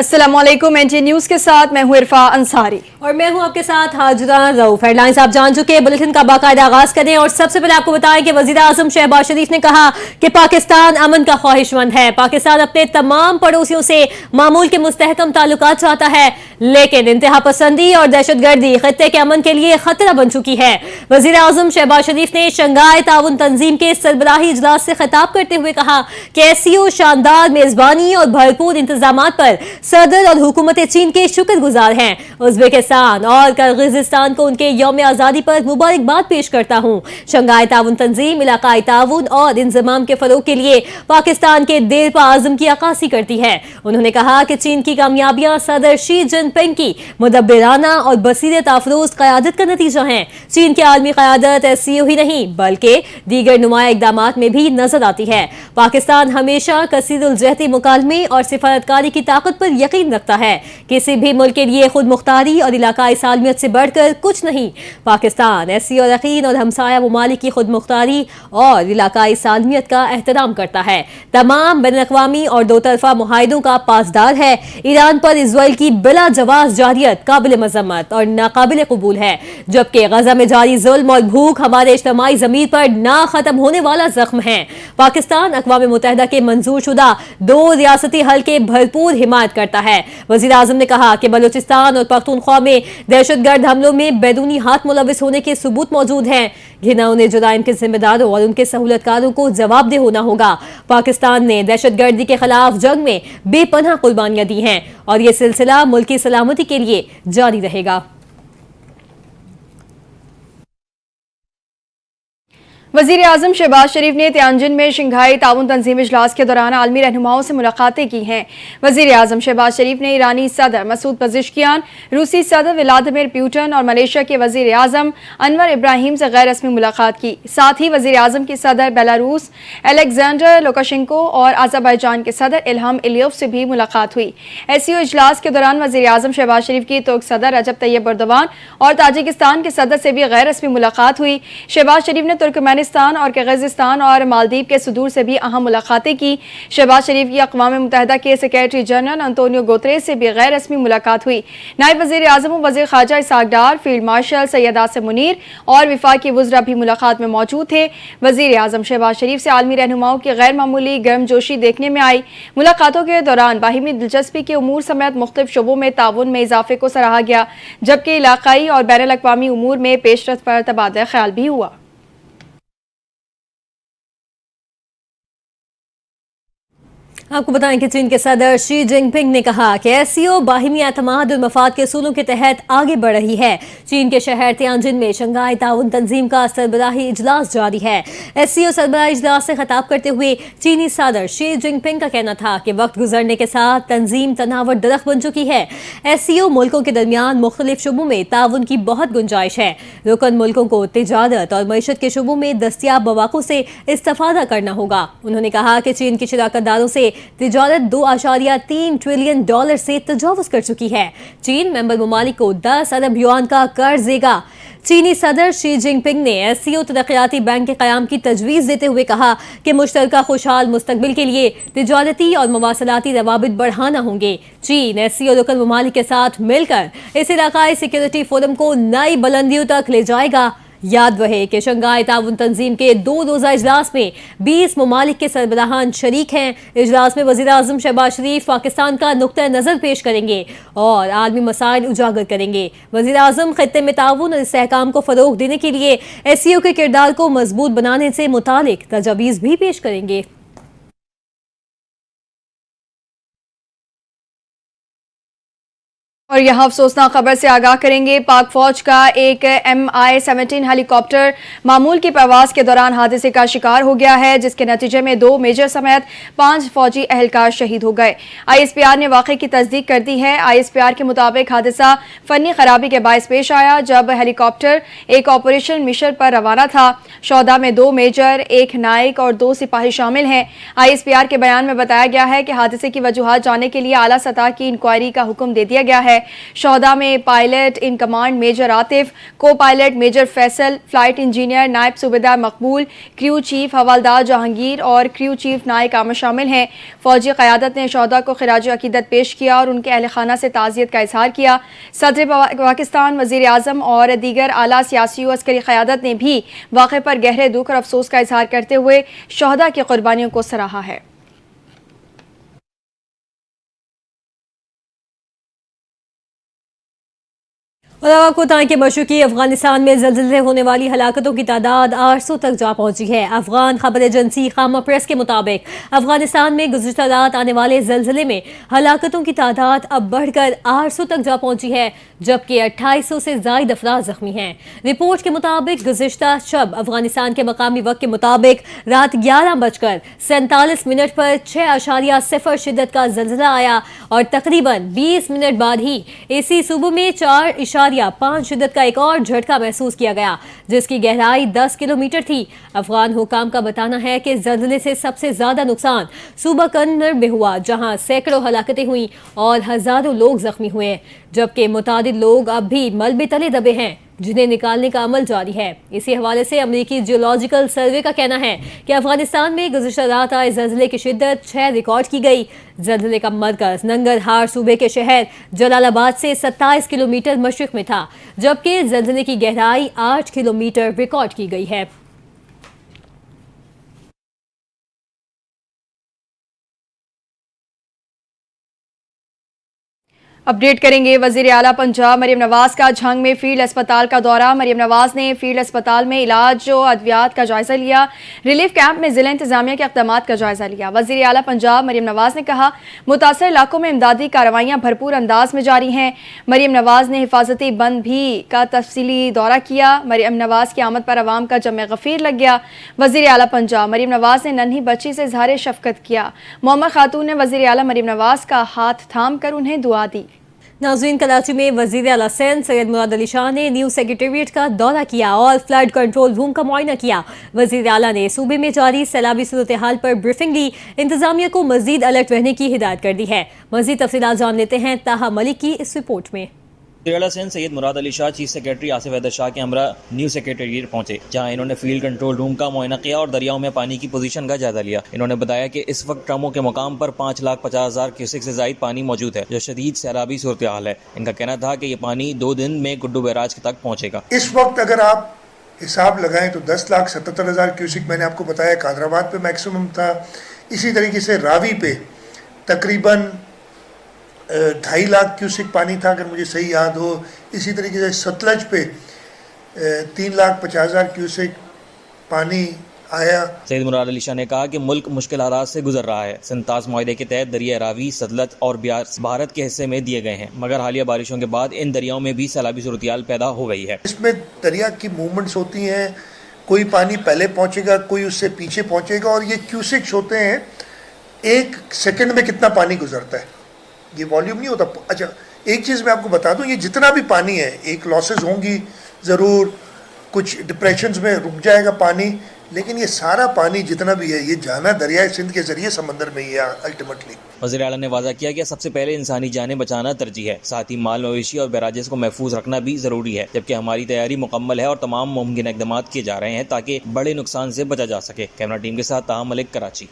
السلام علیکم، NTA news کے ساتھ میں ہوں عرفا انصاری اور میں ہوں آپ کے ساتھ حاجرہ رؤف۔ ہیڈ لائنز آپ جان چکے، بلیٹن کا باقاعدہ آغاز کریں اور سب سے پہلے آپ کو بتائیں کہ وزیر اعظم شہباز شریف نے کہا کہ پاکستان امن کا خواہش مند ہے۔ پاکستان اپنے تمام پڑوسیوں سے معمول کے مستحکم تعلقات چاہتا ہے، لیکن انتہا پسندی اور دہشت گردی خطے کے امن کے لیے خطرہ بن چکی ہے۔ وزیر اعظم شہباز شریف نے شنگھائی تعاون تنظیم کے سربراہی اجلاس سے خطاب کرتے ہوئے کہا کہ SCO شاندار میزبانی اور بھرپور انتظامات پر صدر اور حکومت چین کے شکر گزار ہیں۔ ازبکستان اور کرغزستان کو ان کے یوم آزادی پر مبارکباد پیش کرتا ہوں۔ شنگھائی تعاون تنظیم علاقائی تعاون اور انضمام کے فروغ کے لیے پاکستان کے دیر پا عزم کی عکاسی کرتی ہے۔ انہوں نے کہا کہ چین کی کامیابیاں صدر شی جن پنگ کی مدبرانہ اور بصیرت افروز قیادت کا نتیجہ ہیں۔ چین کی عالمی قیادت SCO ہی نہیں بلکہ دیگر نمایاں اقدامات میں بھی نظر آتی ہے۔ پاکستان ہمیشہ کثیر الجہتی مکالمے اور سفارتکاری کی طاقت پر یقین رکھتا ہے۔ کسی بھی ملک کے لیے خود مختاری اور علاقائی سالمیت سے بڑھ کر کچھ نہیں۔ پاکستان SCO یقین اور ہمسایہ ممالک کی خود مختاری اور علاقائی سالمیت کا احترام کرتا ہے، تمام بین الاقوامی اور دو طرفہ معاہدوں کا پاسدار ہے۔ ایران پر اسرائیل کی بلا جواز جارحیت قابل مذمت اور ناقابل قبول ہے، جبکہ غزہ میں جاری ظلم اور بھوک ہمارے اجتماعی ضمیر پر نہ ختم ہونے والا زخم ہے۔ پاکستان اقوام متحدہ کے منظور شدہ 2 ریاستی حل کے بھرپور حمایت کرتا ہے۔ وزیر اعظم نے کہا کہ بلوچستان اور پختونخوا میں دہشت گرد حملوں میں بیرونی ہاتھ ملوث ہونے کے ثبوت موجود ہیں۔ گھناؤنے جرائم کے ذمہ داروں اور ان کے سہولت کاروں کو جواب دہ ہونا ہوگا۔ پاکستان نے دہشت گردی کے خلاف جنگ میں بے پناہ قربانیاں دی ہیں اور یہ سلسلہ ملکی سلامتی کے لیے جاری رہے گا۔ وزیر اعظم شہباز شریف نے تیانجن میں شنگھائی تعاون تنظیم اجلاس کے دوران عالمی رہنماؤں سے ملاقاتیں کی ہیں۔ وزیر اعظم شہباز شریف نے ایرانی صدر مسعود پزشکیان، روسی صدر ولادیمیر پیوٹن اور ملیشیا کے وزیر اعظم انور ابراہیم سے غیر رسمی ملاقات کی۔ ساتھ ہی وزیر اعظم کی صدر بیلاروس الیگزینڈر لوکاشنکو اور آذربائیجان کے صدر الہام الیوف سے بھی ملاقات ہوئی۔ SCO اجلاس کے دوران وزیر اعظم شہباز شریف کی ترک صدر رجب طیب ایردوان اور تاجکستان کے صدر سے بھی غیر رسمی ملاقات ہوئی۔ شہباز شریف نے ترکمانستان اور کرغزستان اور مالدیپ کے صدور سے بھی اہم ملاقاتیں کی۔ شہباز شریف کی اقوام متحدہ کے سیکریٹری جنرل انطونیو گوتریس سے بھی غیر رسمی ملاقات ہوئی۔ نائب وزیر اعظم و وزیر خارجہ اسحاق ڈار، فیلڈ مارشل سید آصف منیر اور وفاقی وزراء بھی ملاقات میں موجود تھے۔ وزیر اعظم شہباز شریف سے عالمی رہنماؤں کی غیر معمولی گرم جوشی دیکھنے میں آئی۔ ملاقاتوں کے دوران باہمی دلچسپی کے امور سمیت مختلف شعبوں میں تعاون میں اضافے کو سراہا گیا، جبکہ علاقائی اور بین الاقوامی امور میں پیش رفت پر تبادلہ خیال بھی ہوا۔ آپ کو بتائیں کہ چین کے صدر شی جن پنگ نے کہا کہ SCO باہمی اعتماد اور مفاد کے اصولوں کے تحت آگے بڑھ رہی ہے۔ چین کے شہر تیانجن میں شنگھائی تعاون تنظیم کا سربراہی اجلاس جاری ہے۔ SCO سربراہی اجلاس سے خطاب کرتے ہوئے چینی صدر شی جن پنگ کا کہنا تھا کہ وقت گزرنے کے ساتھ تنظیم تناور درخت بن چکی ہے۔ SCO ملکوں کے درمیان مختلف شعبوں میں تعاون کی بہت گنجائش ہے۔ رکن ملکوں کو تجارت اور معیشت کے شعبوں میں دستیاب مواقع سے استفادہ کرنا ہوگا۔ انہوں نے کہا کہ چین کی شراکت داروں سے تجارت $2.3 ٹریلین سے تجاوز کر چکی ہے۔ چین ممبر ممالک کو 10 ارب یوان کا قرض دے گا۔ چینی صدر شی جن پنگ نے SCO ترقیاتی بینک کے قیام کی تجویز دیتے ہوئے کہا کہ مشترکہ خوشحال مستقبل کے لیے تجارتی اور مواصلاتی روابط بڑھانا ہوں گے۔ چین SCO رکن ممالک کے ساتھ مل کر اس علاقائی سیکیورٹی فورم کو نئی بلندیوں تک لے جائے گا۔ یاد رہے کہ شنگھائی تعاون تنظیم کے 2 روزہ اجلاس میں 20 ممالک کے سربراہان شریک ہیں۔ اجلاس میں وزیر اعظم شہباز شریف پاکستان کا نقطہ نظر پیش کریں گے اور عالمی مسائل اجاگر کریں گے۔ وزیر اعظم خطے میں تعاون اور استحکام کو فروغ دینے کے لیے SCO کے کردار کو مضبوط بنانے سے متعلق تجاویز بھی پیش کریں گے۔ اور یہاں افسوسناک خبر سے آگاہ کریں گے۔ پاک فوج کا ایک MI-17 ہیلی کاپٹر معمول کی پرواز کے دوران حادثے کا شکار ہو گیا ہے، جس کے نتیجے میں 2 میجر سمیت 5 فوجی اہلکار شہید ہو گئے۔ ISPR نے واقعے کی تصدیق کر دی ہے۔ ISPR کے مطابق حادثہ فنی خرابی کے باعث پیش آیا جب ہیلی کاپٹر ایک آپریشن مشن پر روانہ تھا۔ شہداء میں 2 میجر، 1 نائک اور 2 سپاہی شامل ہیں۔ ISPR کے بیان میں بتایا گیا ہے کہ حادثے کی وجوہات جاننے کے لیے اعلیٰ سطح کی انکوائری کا حکم دے دیا گیا ہے۔ शोहदा में pilot in command major Atif, को pilot major Faisal, flight engineer नायब सूबेदार मकबूल, क्रू चीफ हवालदार जहांगीर और क्रू चीफ नायक आमर शामिल हैं। फौजी क़यादत ने शोहदा को खिराज अकीदत पेश किया और उनके अहल खाना से ताज़ियत का इजहार किया। सदर पाकिस्तान, वज़ीर आज़म और दीगर आला सियासी व अस्करी क़यादत ने भी वाक़े पर गहरे दुख और अफसोस का इजहार करते हुए शोहदा की कुर्बानियों को सराहा है। और अब आपको बताएं कि मशरक़ी अफगानिस्तान में ज़लज़ले होने वाली हलाकतों की तादाद 800 तक जा पहुंची है। अफगान खबर एजेंसी खामा प्रेस के मुताबिक अफगानिस्तान में गुज़िश्ता रात आने वाले ज़लज़ले में हलाकतों की तादाद अब बढ़कर 800 तक जा पहुंची है, जबकि 2800 से ज़ायद अफराद ज़ख्मी हैं। रिपोर्ट के मुताबिक गुज़िश्ता शब अफगानिस्तान के मकामी वक्त के मुताबिक रात 11:47 पर 6.0 शिद्दत का ज़लज़ला आया और तकरीबन 20 मिनट बाद ही इसी सूबे में 4.5 शिद्दत का एक और झटका महसूस किया गया, जिसकी गहराई 10 किलोमीटर थी। अफगान हुकाम का बताना है कि ज़लज़ले से सबसे ज्यादा नुकसान सूबा कन्नर में हुआ, जहां सैकड़ों हलाकतें हुई और हजारों लोग जख्मी हुए, जबकि मुतादिद लोग अब भी मलबे तले दबे हैं, जिन्हें निकालने का अमल जारी है। इसी हवाले से अमरीकी जियोलॉजिकल सर्वे का कहना है कि अफगानिस्तान में गुज़िश्ता रात आए ज़लज़ले की शिद्दत 6 रिकॉर्ड की गई। ज़लज़ले का मरकज़ नंगरहार सूबे के शहर जलालाबाद से 27 किलोमीटर मशरिक़ में था, जबकि ज़लज़ले की गहराई 8 किलोमीटर रिकॉर्ड की गई है। अपडेट करेंगे वज़ीर आला पंजाब मरियम नवाज का झंग में फील्ड अस्पताल का दौरा। मरियम नवाज ने फील्ड अस्पताल में इलाज और अद्वियात का जायजा लिया। रिलीफ कैंप में जिला इंतजामिया के इक़दामात का जायजा लिया। वज़ीर आला पंजाब मरियम नवाज ने कहा, मुतासर इलाकों में इमदादी कार्रवाइयाँ भरपूर अंदाज में जारी हैं। मरियम नवाज ने हिफाजती बंद भी का तफसीली दौरा किया। मरियम नवाज की आमद पर अवाम का जम गफ़ीर लग गया। वज़ीर आला पंजाब मरियम नवाज ने नन्ही बच्ची से इज़हार शफ़क़त किया। मोहम्मद खातून ने वज़ीर आला मरियम नवाज का हाथ थाम कर उन्हें दुआ दी। नाज़रीन, कराची में वज़ीर आला सिंध सैयद मुराद अली शाह ने न्यू सेक्रेटेरिएट का दौरा किया और फ्लड कंट्रोल रूम का मुआयना किया। वज़ीर आला ने सूबे में जारी सैलाबी सूरत हाल पर ब्रीफिंग ली। इंतजामिया को मज़ीद अलर्ट रहने की हिदायत कर दी है। मज़ीद तफसीलात जान लेते हैं ताहा मलिक की इस रिपोर्ट में। वज़ीर सिंध सैयद मुराद अली शाह चीफ सेक्रेटरी आसिफ हैदर शाह के हमरा न्यू सेक्रेटेरिएट पहुंचे, जहां इन्होंने फील्ड कंट्रोल रूम का मुआयना किया और दरियाओं में पानी की पोजीशन का जायजा लिया। इन्होंने बताया कि इस वक्त ट्रमों के मुकाम पर 5,50,000 क्यूसेक से ज़ायद पानी मौजूद है, जो शदीद सैलाबी सूरत हाल है। इनका कहना था कि ये पानी 2 दिन में गुड्डू बैराज तक पहुंचेगा। इस वक्त अगर आप हिसाब लगाएं तो 10,77,000 क्यूसेक मैंने आपको बताया कादराबाद पे मैक्सिमम था। इसी तरीके से रावी पे तकरीबन 2.5 लाख क्यूसेक पानी था, अगर मुझे सही याद हो। इसी तरीके से सतलज पे 3,50,000 क्यूसेक पानी आया। सैयद मुराद अली शाह ने कहा कि मुल्क मुश्किल हालात से गुजर रहा है। सिंतास मुआहदे के तहत दरिया रावी, सतलज और ब्यास भारत के हिस्से में दिए गए हैं, मगर हालिया बारिशों के बाद इन दरियाओं में भी सैलाबी सूरत पैदा हो गई है। इसमें दरिया की मूवमेंट्स होती हैं, कोई पानी पहले पहुंचेगा, कोई उससे पीछे पहुंचेगा, और ये क्यूसेक्स होते हैं, 1 सेकंड में कितना पानी गुजरता है, ये वॉल्यूम नहीं होता। अच्छा, एक चीज़ मैं आपको बता दूं, ये जितना भी पानी है, एक लॉसेस होंगी ज़रूर, कुछ डिप्रेशंस में रुक जाएगा पानी, लेकिन ये सारा पानी जितना भी है, ये जाना दरियाए सिंध के जरिए समंदर में ही है अल्टीमेटली। वज़ीर आला ने वाज़ा किया कि सबसे पहले इंसानी जानें बचाना तरजीह है, साथ ही माल मवेशी और बैराजेस को महफूज रखना भी ज़रूरी है, जबकि हमारी तैयारी मुकम्मल है और तमाम मुमकिन इक़दाम किए जा रहे हैं ताकि बड़े नुकसान से बचा जा सके। कैमरा टीम के साथ ताहा मलिक, कराची।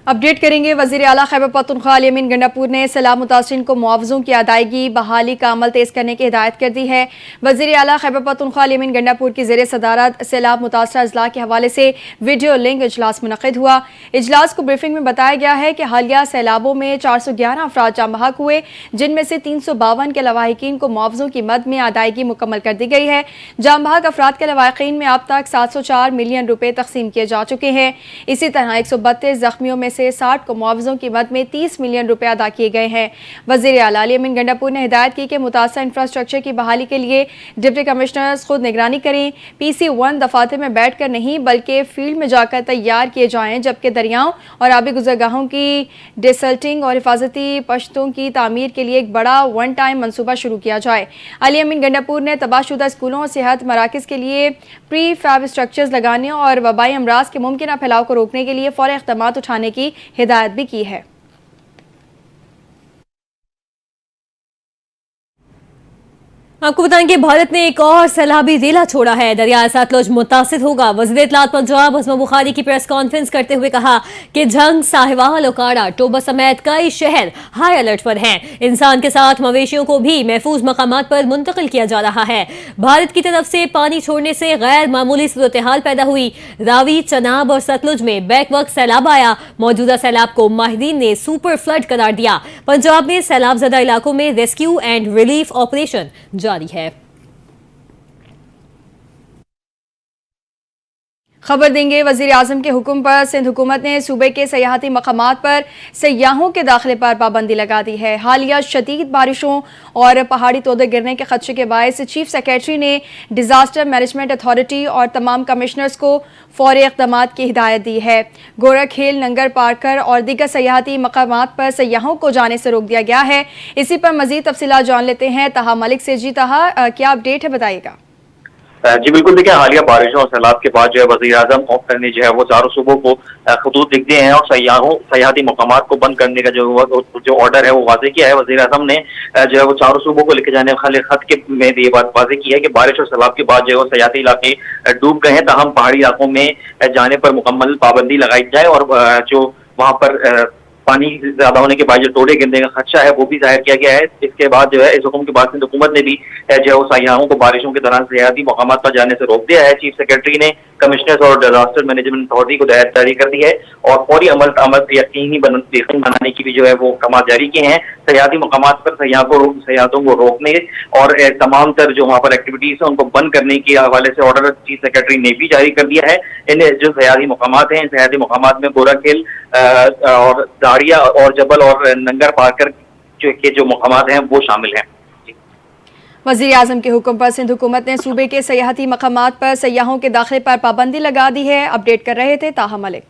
अपडेट करेंगे वज़ीर आला खैबर पख्तूनख्वा अली अमीन गंडापुर ने सैलाब मुतासरीन को मुआवजों की अदायगी बहाली का अमल तेज़ करने की हिदायत कर दी है। वज़ीर आला खैबर पख्तूनख्वा अली अमीन गंडापुर की ज़ेर सदारत सैलाब मुतासरा अजला के हवाले से वीडियो लिंक इजलास मुनक़िद हुआ। इजलास को ब्रीफिंग में बताया गया है कि हालिया सैलाबों में 411 अफराद जाम बहक हुए, जिनमें से 352 के लवाहिकीन को मुआवजों की मद में अदायगी मुकम्मल कर दी गई है। जाम बहक अफराद के लवाहिकीन में अब तक 704 मिलियन रुपये तकसीम किए जा चुके हैं। इसी तरह 132 जख्मियों में से 60 को मुआवजों की मद में 30 मिलियन रुपए अदा किए गए हैं। वज़ीर आला अली अमीन गंडापुर ने हिदायत की कि मुतासर इंफ्रास्ट्रक्चर की बहाली के लिए डिप्टी कमिश्नर्स खुद निगरानी करें। PC1 दफातर में बैठ कर नहीं बल्कि फील्ड में जाकर तैयार किए जाएं, जबकि दरियाओं और आबी गुजरगाहों की डिसल्टिंग और हिफाजती पश्तों की तामीर के लिए एक बड़ा 1 टाइम मनसूबा शुरू किया जाए। अली अमीन गंडापुर ने तबाहशुदा स्कूलों और सेहत मराकज़ के लिए प्री फैब स्ट्रक्चर्स लगाने और वबाई अमराज के मुमकिन फैलाव को रोकने के लिए फौरी इक़दाम उठाने की हिदायत भी की है। आपको बताएं कि भारत ने एक और सैलाबी रेला छोड़ा है। दरियाए सतलुज मुतासिर होगा। वज़ीर इत्तलात पंजाब हस्मा बुखारी की प्रेस कॉन्फ्रेंस करते हुए कहा कि झंग, साहिवाल, ओकाड़ा, टोबा समेत कई शहर हाई अलर्ट पर हैं। इंसान के साथ मवेशियों को भी महफूज मकामात पर मुंतकिल किया जा रहा है। भारत की तरफ से पानी छोड़ने से गैर मामूली सूरत हाल पैदा हुई। रावी, चनाब और सतलुज में बैक वक्त सैलाब आया। मौजूदा सैलाब को माहिरीन ने सुपर फ्लड करार दिया। पंजाब में सैलाब ज़दा इलाकों में रेस्क्यू एंड रिलीफ ऑपरेशन जारी है। खबर देंगे वजीर आजम के हुक्म पर सिंध हुकूमत ने सूबे के सयाहती मकामात पर सयाहों के दाखिले पर पाबंदी लगा दी है। हालिया शदीद बारिशों और पहाड़ी तोदे गिरने के खदशे के बायस चीफ सेक्रेटरी ने डिजास्टर मैनेजमेंट अथॉरिटी और तमाम कमिश्नर्स को फौरी इक़दामात की हिदायत दी है। गोरखखेल, नंगर पार्कर और दीगर सयाहती मकामात पर सयाहों को जाने से रोक दिया गया है। इसी पर मजीद तफसीलात जान लेते हैं तहा मलिक से। जी तहा, क्या अपडेट है, बताइएगा। जी बिल्कुल, देखिए हालिया बारिशों और सैलाब के बाद जो है वज़ीर आज़म ने जो है वो चारों सूबों को खतूत लिख दिए हैं और सयाहती मकामात को बंद करने का जो ऑर्डर है वो वाज़ेह किया है। वज़ीर आज़म ने जो है वो चारों सूबों को लिखे जाने वाले खत के में ये बात वाज़ेह की है कि बारिश और सैलाब के बाद जो है वो सयाहती इलाके डूब गए हैं, ताहम पहाड़ी इलाकों में जाने पर मुकम्मल पाबंदी लगाई जाए और जो वहाँ पर पानी ज्यादा होने के बाद जो टोड़े गिरने का खदशा है वो भी जाहिर किया गया है। इसके बाद जो है इस हुक्म के बाद सिंध हुकूमत ने भी जो है वो सयाहों को बारिशों के दौरान सयाहती मकामात पर जाने से रोक दिया है। चीफ सेक्रेटरी ने कमिश्नर्स और डिजास्टर मैनेजमेंट अथॉरिटी को हिदायत जारी कर दी है और फौरी अमल यकीनी बनाने की भी जो है वो अहकाम जारी किए हैं। सयाहती मकामात पर सयाहतों को रोकने और तमाम तर जो वहाँ पर एक्टिविटीज है उनको बंद करने के हवाले से ऑर्डर चीफ सेक्रेटरी ने भी जारी कर दिया है। इन जो सयाहती मकामात हैं, इन सयाहती मकामात में गोरखखेल और दाड़िया और जबल और नंगर पार्कर जो मकामात हैं वो शामिल हैं। वज़ीर आज़म के हुक्म पर सिंध हुकूमत ने सूबे के सयाहती मकामात पर सयाहों के दाखिले पर पाबंदी लगा दी है। अपडेट कर रहे थे ताहा मलिक।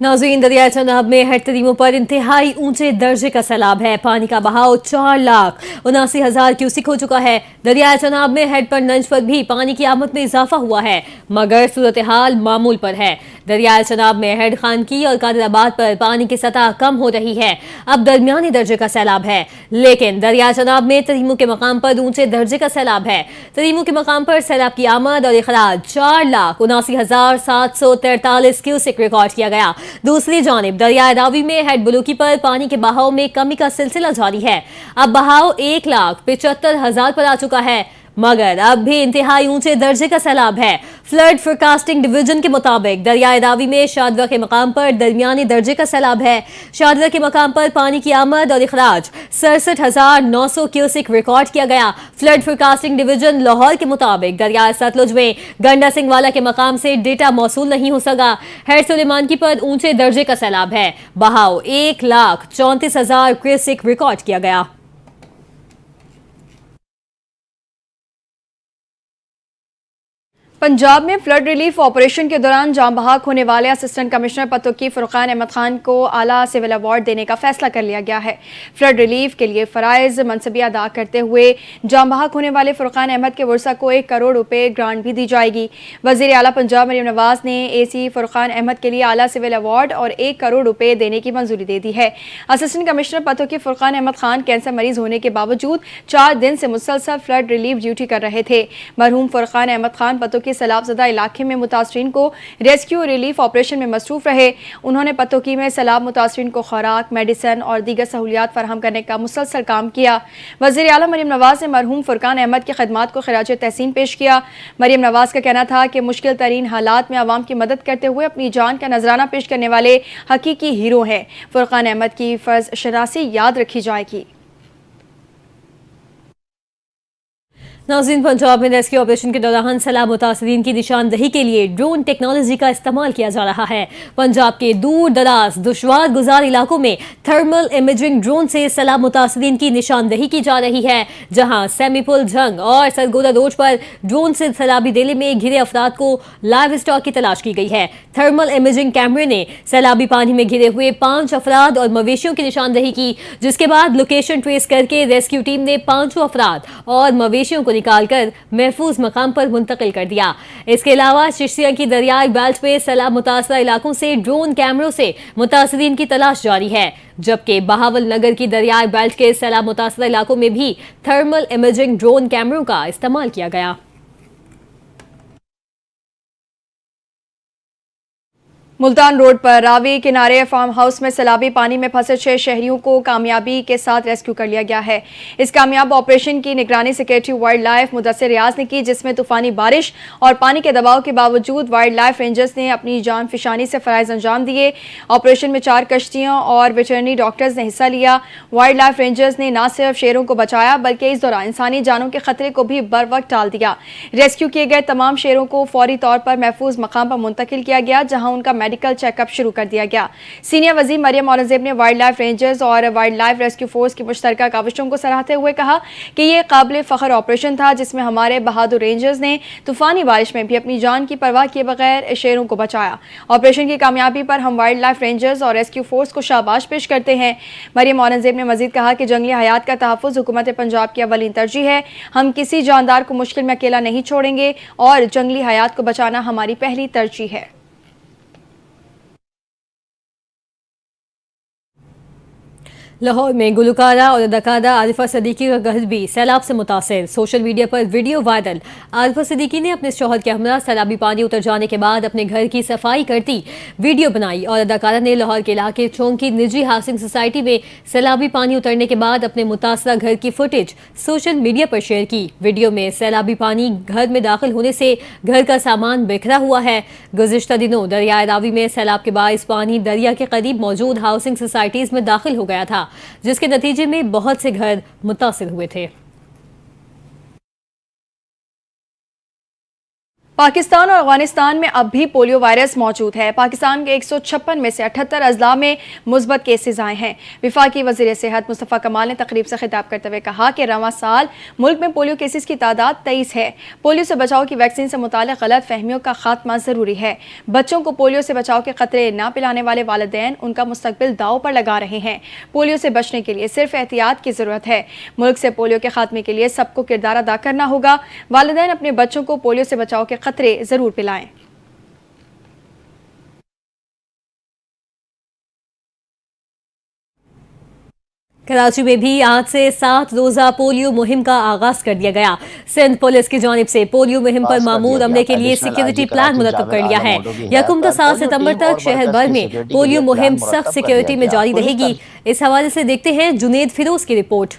नाज़रीन, दरिया चनाब में हेड तरीमों पर इंतहाई ऊंचे दर्जे का सैलाब है। पानी का बहाव 4,79,000 क्यूसिक हो चुका है। दरिया चनाब में हेड पर नंज पर भी पानी की आमद में इजाफा हुआ है, मगर सूरत हाल मामूल पर है। दरिया चनाब में हेड खानकी और कादराबाद पर पानी की सतह कम हो रही है। अब दरमियानी दर्जे का सैलाब है, लेकिन दरिया चनाब में तरीमों के मकाम पर ऊंचे दर्जे का सैलाब है। तरीमों के मकाम पर सैलाब की आमद और इखराज 4,79,743 क्यूसिक रिकॉर्ड किया गया। दूसरी जानिब दरिया रावी में हेड बलूकी पर पानी के बहाव में कमी का सिलसिला जारी है। अब बहाव 1,75,000 पर आ चुका है, मगर अब भी इंतहाई ऊंचे दर्जे का सैलाब है। फ्लड फोरकास्टिंग डिवीजन के मुताबिक दरियाए रावी में शादरा के मकाम पर दरमियानी दर्जे का सैलाब है। शादरा के मकाम पर पानी की आमद और इखराज 67,900 क्यूसिक रिकॉर्ड किया गया। फ्लड फोरकास्टिंग डिवीजन लाहौर के मुताबिक दरियाए सतलुज में गंडा सिंह वाला के मकाम से डेटा मौसूल नहीं हो सका। हेड सुलेमानकी पर ऊंचे दर्जे का सैलाब है। बहाव 1,34,000 क्यूसिक रिकॉर्ड किया गया। पंजाब में फ्लड रिलीफ ऑपरेशन के दौरान जान बहक होने वाले असिस्टेंट कमिश्नर पतोकी फुरकान अहमद खान को आला सिविल अवार्ड देने का फैसला कर लिया गया है। फ्लड रिलीफ के लिए फ़राइज़ मनसबी अदा करते हुए जान बहक होने वाले फुरकान अहमद के वर्सा को 1 करोड़ रुपए ग्रांट भी दी जाएगी। वज़ीर आला पंजाब मरीम नवाज ने AC फुरकान अहमद के लिए आला सिविल अवार्ड और 1 करोड़ रुपए देने की मंजूरी दे दी है। Assistant commissioner Pattoki Furqan Ahmad Khan cancer मरीज होने के बावजूद 4 दिन से मुसलसल फ्लड रिलीफ ड्यूटी कर रहे थे। मरहूम फुरकान अहमद खान पतोकी सैलाबज़दा इलाके में मुतासरीन को रेस्क्यू रिलीफ ऑपरेशन में मसरूफ रहे। उन्होंने पतोकी में सैलाब मुतासरीन को खुराक, मेडिसिन और दीगर सहूलियात फराहम करने का मुसलसल काम किया। वज़ीर आला मरीम नवाज ने मरहूम फुरकान अहमद की खिदमात को खिराज तहसीन पेश किया। मरीम नवाज का कहना था कि मुश्किल तरीन हालात में आवाम की मदद करते हुए अपनी जान का नजराना पेश करने वाले हकीकी हीरो हैं। फुरकान अहमद की फर्ज शनासी याद रखी जाएगी। नाज़रीन, पंजाब में रेस्क्यू ऑपरेशन के दौरान सैलाब मुतासरीन की निशानदही के लिए ड्रोन टेक्नोलॉजी का इस्तेमाल किया जा रहा है। पंजाब के दूर दराज दुश्वार गुजार इलाकों में थर्मल इमेजिंग ड्रोन से सैलाब मुतासरीन की निशानदही की जा रही है, जहां सेमीपुल झंग और सरगोदा रोड पर ड्रोन से सैलाबी डेले में घिरे अफराद को लाइव स्टॉक की तलाश की गई है। थर्मल इमेजिंग कैमरे ने सैलाबी पानी में घिरे हुए 5 अफराद और मवेशियों की निशानदही की, जिसके बाद लोकेशन ट्रेस करके रेस्क्यू टीम ने 5 अफराद और मवेशियों को نکال کر محفوظ مقام پر منتقل کر دیا۔ اس کے علاوہ چشتیہ کی دریائی بیلٹ میں سیلاب متاثرہ علاقوں سے ڈرون کیمروں سے متاثرین کی تلاش جاری ہے، جبکہ بہاول نگر کی دریائی بیلٹ کے سیلاب متاثرہ علاقوں میں بھی تھرمل امیجنگ ڈرون کیمروں کا استعمال کیا گیا۔ ملتان روڈ پر راوی کنارے فارم ہاؤس میں سیلابی پانی میں پھنسے 6 شہریوں کو کامیابی کے ساتھ ریسکیو کر لیا گیا ہے۔ اس کامیاب آپریشن کی نگرانی سیکریٹری وائلڈ لائف مدثر ریاض نے کی، جس میں طوفانی بارش اور پانی کے دباؤ کے باوجود وائلڈ لائف رینجرز نے اپنی جان فشانی سے فرائض انجام دیے۔ آپریشن میں 4 کشتیوں اور ویٹرنری ڈاکٹرز نے حصہ لیا۔ وائلڈ لائف رینجرز نے نہ صرف شیروں کو بچایا بلکہ اس دوران انسانی جانوں کے خطرے کو بھی بروقت ٹال دیا۔ ریسکیو کیے گئے تمام شیروں کو فوری طور پر محفوظ مقام پر منتقل کیا گیا، جہاں ان کا میڈیکل چیک اپ شروع کر دیا گیا۔ سینئر وزیر مریم اورنگزیب نے وائلڈ لائف رینجرز اور وائلڈ لائف ریسکیو فورس کی مشترکہ کاوشوں کو سراہتے ہوئے کہا کہ یہ قابل فخر آپریشن تھا، جس میں ہمارے بہادر رینجرز نے طوفانی بارش میں بھی اپنی جان کی پرواہ کیے بغیر شیروں کو بچایا۔ آپریشن کی کامیابی پر ہم وائلڈ لائف رینجرز اور ریسکیو فورس کو شاباش پیش کرتے ہیں۔ مریم اورنگزیب نے مزید کہا کہ جنگلی حیات کا تحفظ حکومت پنجاب کی اولین ترجیح ہے۔ ہم کسی جاندار کو مشکل میں اکیلا نہیں چھوڑیں گے اور جنگلی حیات کو بچانا ہماری پہلی ترجیح ہے۔ لاہور میں گلوکارہ اور اداکارہ عارفہ صدیقی کا گھر بھی سیلاب سے متاثر، سوشل میڈیا پر ویڈیو وائرل۔ عارفہ صدیقی نے اپنے شوہر کے ہمراہ سیلابی پانی اتر جانے کے بعد اپنے گھر کی صفائی کرتی ویڈیو بنائی، اور اداکارہ نے لاہور کے علاقے چونک کی نجی ہاؤسنگ سوسائٹی میں سیلابی پانی اترنے کے بعد اپنے متاثرہ گھر کی فوٹیج سوشل میڈیا پر شیئر کی۔ ویڈیو میں سیلابی پانی گھر میں داخل ہونے سے گھر کا سامان بکھرا ہوا ہے۔ گزشتہ دنوں دریائے راوی میں سیلاب کے باعث پانی دریا کے قریب موجود ہاؤسنگ سوسائٹیز میں داخل ہو گیا تھا، جس کے نتیجے میں بہت سے گھر متاثر ہوئے تھے۔ پاکستان اور افغانستان میں اب بھی پولیو وائرس موجود ہے۔ پاکستان کے 156 میں سے 78 اضلاع میں مثبت کیسز آئے ہیں۔ وفاقی وزیر صحت مصطفیٰ کمال نے تقریب سے خطاب کرتے ہوئے کہا کہ رواں سال ملک میں پولیو کیسز کی تعداد 23 ہے۔ پولیو سے بچاؤ کی ویکسین سے متعلق غلط فہمیوں کا خاتمہ ضروری ہے۔ بچوں کو پولیو سے بچاؤ کے قطرے نہ پلانے والے والدین ان کا مستقبل داؤ پر لگا رہے ہیں۔ پولیو سے بچنے کے لیے صرف احتیاط کی ضرورت ہے۔ ملک سے پولیو کے خاتمے کے لیے سب کو کردار ادا کرنا ہوگا۔ والدین اپنے بچوں کو پولیو سے بچاؤ کے خطرے ضرور پلائیں۔ کراچی میں بھی آج سے 7 روزہ پولیو مہم کا آغاز کر دیا گیا۔ سندھ پولیس کی جانب سے پولیو مہم پر معمول عملے کے لیے سیکیورٹی پلان مرتب کر لیا ہے۔ 1 تا 7 ستمبر تک شہر بھر میں پولیو مہم سخت سیکیورٹی میں جاری رہے گی۔ اس حوالے سے دیکھتے ہیں جنید فیروز کی رپورٹ۔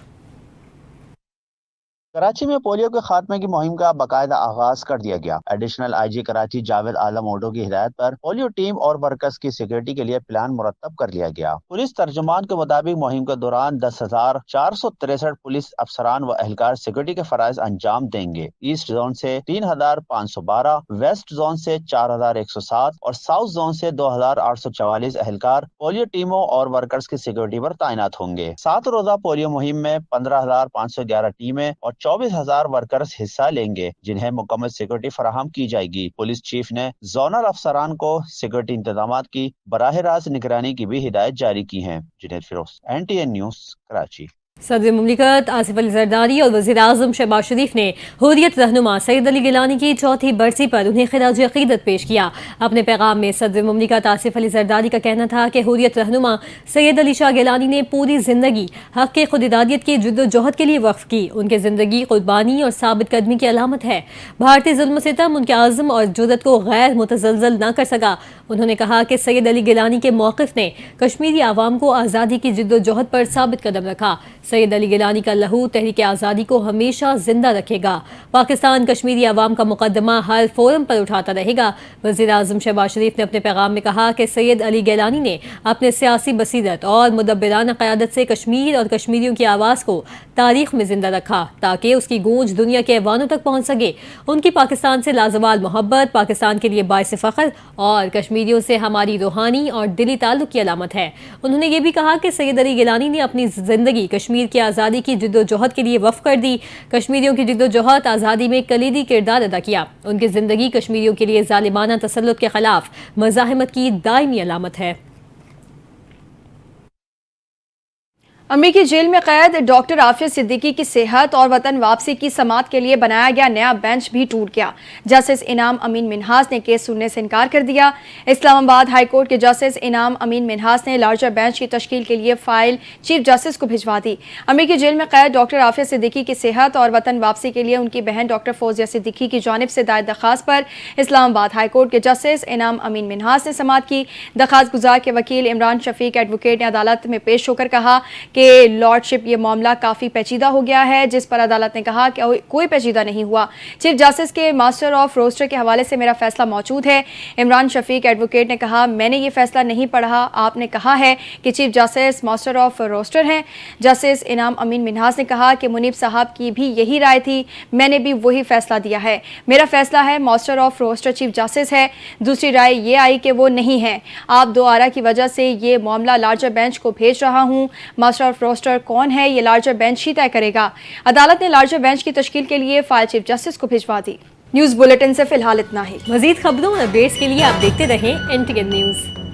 کراچی میں پولیو کے خاتمے کی مہم کا باقاعدہ آغاز کر دیا گیا۔ Additional I G Karachi Javed Alam Odho کی ہدایت پر پولیو ٹیم اور ورکرز کی سیکورٹی کے لیے پلان مرتب کر لیا گیا۔ پولیس ترجمان کے مطابق مہم کے دوران 10,463 پولیس افسران و اہلکار سیکورٹی کے فرائض انجام دیں گے۔ ایسٹ زون سے 3,512، ویسٹ زون سے 4,107 اور ساؤتھ زون سے 2,844 اہلکار پولیو ٹیموں اور ورکرز کی سیکورٹی پر تعینات ہوں گے۔ 7 روزہ پولیو مہم میں 15,511 ٹیمیں اور 24,000 ورکرز حصہ لیں گے، جنہیں مکمل سیکورٹی فراہم کی جائے گی۔ پولیس چیف نے زونل افسران کو سیکورٹی انتظامات کی براہ راست نگرانی کی بھی ہدایت جاری کی ہیں۔ Junaid Feroze, NTN news, Karachi. صدر مملکت آصف علی زرداری اور وزیر اعظم شہباز شریف نے حریت رہنما سید علی گیلانی کی 4تھی برسی پر انہیں خراج عقیدت پیش کیا۔ اپنے پیغام میں صدر مملکت آصف علی زرداری کا کہنا تھا کہ حریت رہنما سید علی شاہ گیلانی نے پوری زندگی حق کے خودارادیت کی جد و جہد کے لیے وقف کی۔ ان کی زندگی قربانی اور ثابت قدمی کی علامت ہے۔ بھارتی ظلم و ستم ان کے عزم اور جرأت کو غیر متزلزل نہ کر سکا۔ انہوں نے کہا کہ سید علی گیلانی کے موقف نے کشمیری عوام کو آزادی کی جد و جہد پر ثابت قدم رکھا۔ سید علی گیلانی کا لہو تحریک آزادی کو ہمیشہ زندہ رکھے گا۔ پاکستان کشمیری عوام کا مقدمہ ہر فورم پر اٹھاتا رہے گا۔ وزیر اعظم شہباز شریف نے اپنے پیغام میں کہا کہ سید علی گیلانی نے اپنے سیاسی بصیرت اور مدبرانہ قیادت سے کشمیر اور کشمیریوں کی آواز کو تاریخ میں زندہ رکھا تاکہ اس کی گونج دنیا کے ایوانوں تک پہنچ سکے۔ ان کی پاکستان سے لازوال محبت پاکستان کے لیے باعث فخر اور کشمیریوں سے ہماری روحانی اور دلی تعلق کی علامت ہے۔ انہوں نے یہ بھی کہا کہ سید علی گیلانی نے اپنی زندگی کشمیر کی آزادی کی جد و جہد کے لیے وقف کر دی۔ کشمیریوں کی جد و جہد آزادی میں کلیدی کردار ادا کیا۔ ان کی زندگی کشمیریوں کے لیے ظالمانہ تسلط کے خلاف مزاحمت کی دائمی علامت ہے۔ अमेरिकी जेल में कैद डॉक्टर आफिया सिद्दीकी की सेहत और वतन वापसी की समाअत के लिए बनाया गया नया बेंच भी टूट गया। जस्टिस इनाम अमीन मिन्हास ने केस सुनने से इनकार कर दिया। इस्लामाबाद हाई कोर्ट के जस्टिस इनाम अमीन मिन्हास ने लार्जर बेंच की तश्कील के लिए फाइल चीफ जस्टिस को भिजवा दी। अमेरिकी जेल में कैद डॉक्टर आफिया सिद्दीकी की सेहत और वतन वापसी के लिए उनकी बहन डॉक्टर फौजिया सिद्दीकी की जानिब से दायर दरखास्त पर इस्लामाबाद हाई कोर्ट के जस्टिस इनाम अमीन मिन्हास ने समाअत की। दरखास्त गुजार के वकील इमरान शफीक एडवोकेट ने अदालत में पेश होकर कहा कि लॉर्डशिप ये मामला काफ़ी पेचीदा हो गया है, जिस पर अदालत ने कहा कि कोई पेचीदा नहीं हुआ। चीफ जस्टिस के मास्टर ऑफ रोस्टर के हवाले से मेरा फैसला मौजूद है। इमरान शफीक एडवोकेट ने कहा, मैंने ये फैसला नहीं पढ़ा, आपने कहा है कि chief justice master of roster हैं। जस्टिस इनाम अमीन मिन्हास ने कहा कि मुनीब साहब की भी यही राय थी, मैंने भी वही फैसला दिया है। मेरा फैसला है master of roster chief justice है। दूसरी राय ये आई कि वो नहीं है। आप दो आरा की वजह से ये मामला लार्जर बेंच को भेज रहा हूँ। मास्टर ऑफ रोस्टर कौन है ये लार्जर बेंच ही तय करेगा। अदालत ने लार्जर बेंच की तश्कील के लिए फाइल चीफ जस्टिस को भिजवा दी। न्यूज़ बुलेटिन से फिलहाल इतना ही। मजीद खबरों और अपडेट्स के लिए आप देखते रहें NTN न्यूज़।